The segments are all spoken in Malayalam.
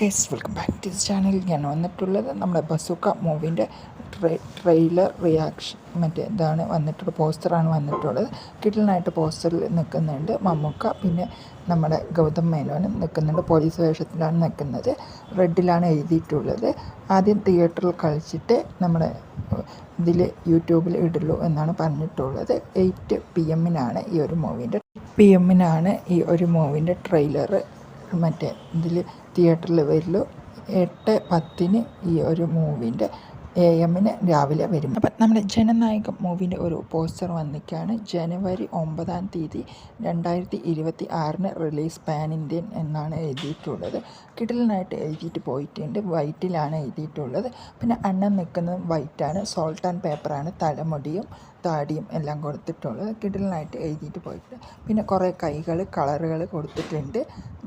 Guys, welcome back to this channel. ഞാൻ വന്നിട്ടുള്ളത് നമ്മുടെ ബസൂക്ക മൂവിൻ്റെ ട്രെയിലർ റിയാക്ഷൻ ഇതാണ് വന്നിട്ടുള്ളത്. പോസ്റ്ററാണ് വന്നിട്ടുള്ളത്. കിടിലനായിട്ട് പോസ്റ്ററിൽ നിൽക്കുന്നുണ്ട് മമ്മൂക്ക, പിന്നെ നമ്മുടെ ഗൗതം മേനോനും നിൽക്കുന്നുണ്ട്. പോലീസ് വേഷത്തിലാണ് നിൽക്കുന്നത്. റെഡിലാണ് എഴുതിയിട്ടുള്ളത്. ആദ്യം തിയേറ്ററിൽ കളിച്ചിട്ട് നമ്മുടെ ഇതിൽ യൂട്യൂബിൽ ഇടുള്ളൂ എന്നാണ് പറഞ്ഞിട്ടുള്ളത്. 8 PM ഈ ഒരു മൂവിൻ്റെ ട്രെയിലർ ഇതിൽ തിയേറ്ററിൽ വരുള്ളൂ. 8:10 ഈ ഒരു മൂവിൻ്റെ AM രാവിലെ വരും. അപ്പം നമ്മുടെ ജനനായകം മൂവിൻ്റെ ഒരു പോസ്റ്റർ വന്നിരിക്കുകയാണ്. ജനുവരി 9 2026 റിലീസ് പാൻ ഇന്ത്യൻ എന്നാണ് എഴുതിയിട്ടുള്ളത്. കിടിലനായിട്ട് എഴുതിയിട്ട് പോയിട്ടുണ്ട്. വൈറ്റിലാണ് എഴുതിയിട്ടുള്ളത്. പിന്നെ അണ്ണൻ നിൽക്കുന്നത് വൈറ്റാണ്. സോൾട്ട് ആൻഡ് പേപ്പറാണ്. തലമുടിയും താടിയും എല്ലാം കൊടുത്തിട്ടുള്ളത്. കിടിലനായിട്ട് എഴുതിയിട്ട് പോയിട്ട് പിന്നെ കുറേ കളറുകൾ കൊടുത്തിട്ടുണ്ട്.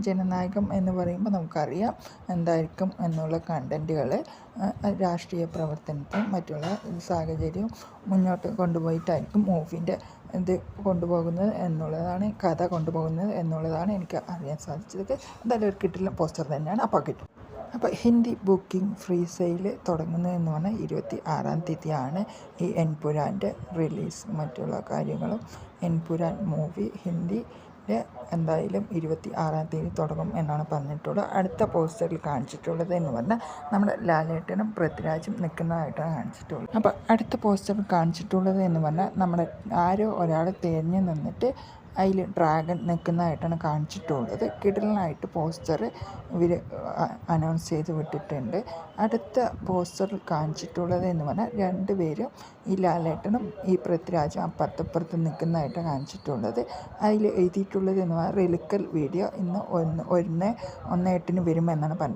ജനനായകം എന്ന് പറയുമ്പോൾ നമുക്കറിയാം എന്തായിരിക്കും എന്നുള്ള കണ്ടൻറ്റുകൾ രാഷ്ട്രീയ പ്രവർത്തനത്തിനും മറ്റുള്ള സാഹചര്യവും മുന്നോട്ട് കൊണ്ടുപോയിട്ടായിരിക്കും മൂവിൻ്റെ ഇത് കൊണ്ടുപോകുന്നത് എന്നുള്ളതാണ്, കഥ കൊണ്ടുപോകുന്നത് എന്നുള്ളതാണ് എനിക്ക് അറിയാൻ സാധിച്ചത്. എന്തായാലും ഒരു കിട്ടില്ല പോസ്റ്റർ തന്നെയാണ്. അപ്പോൾ ഹിന്ദി ബുക്കിംഗ് ഫ്രീ സെയിൽ തുടങ്ങുന്നതെന്ന് പറഞ്ഞാൽ 26 ഈ എൻപുരാൻ്റെ റിലീസ് മറ്റുള്ള കാര്യങ്ങളും. എൻപുരാൻ മൂവി ഹിന്ദിയുടെ എന്തായാലും 26 തുടങ്ങും എന്നാണ് പറഞ്ഞിട്ടുള്ളത്. അടുത്ത പോസ്റ്ററിൽ കാണിച്ചിട്ടുള്ളത് എന്ന് പറഞ്ഞാൽ നമ്മുടെ ലാലേട്ടനും പൃഥ്വിരാജും നിൽക്കുന്നതായിട്ടാണ് കാണിച്ചിട്ടുള്ളത്. അപ്പോൾ അടുത്ത പോസ്റ്ററിൽ കാണിച്ചിട്ടുള്ളത് എന്ന് പറഞ്ഞാൽ നമ്മുടെ ആരോ ഒരാൾ തിരഞ്ഞു നിന്നിട്ട് അതിൽ ഡ്രാഗൺ നിൽക്കുന്നതായിട്ടാണ് കാണിച്ചിട്ടുള്ളത്. കിടിലനായിട്ട് പോസ്റ്റർ ഇവർ അനൗൺസ് ചെയ്ത് വിട്ടിട്ടുണ്ട്. അടുത്ത പോസ്റ്ററിൽ കാണിച്ചിട്ടുള്ളത് എന്ന് പറഞ്ഞാൽ 2 പേരും ഈ ലാലേട്ടനും ഈ പൃഥ്വിരാജും അപ്പുറത്തപ്പുറത്ത് നിൽക്കുന്നതായിട്ട് കാണിച്ചിട്ടുള്ളത്. അതിൽ എഴുതിയിട്ടുള്ളത് എന്ന് പറഞ്ഞാൽ റിലിക്കൽ വീഡിയോ ഇന്ന് 1/8 വരുമെന്നാണ് പറഞ്ഞത്.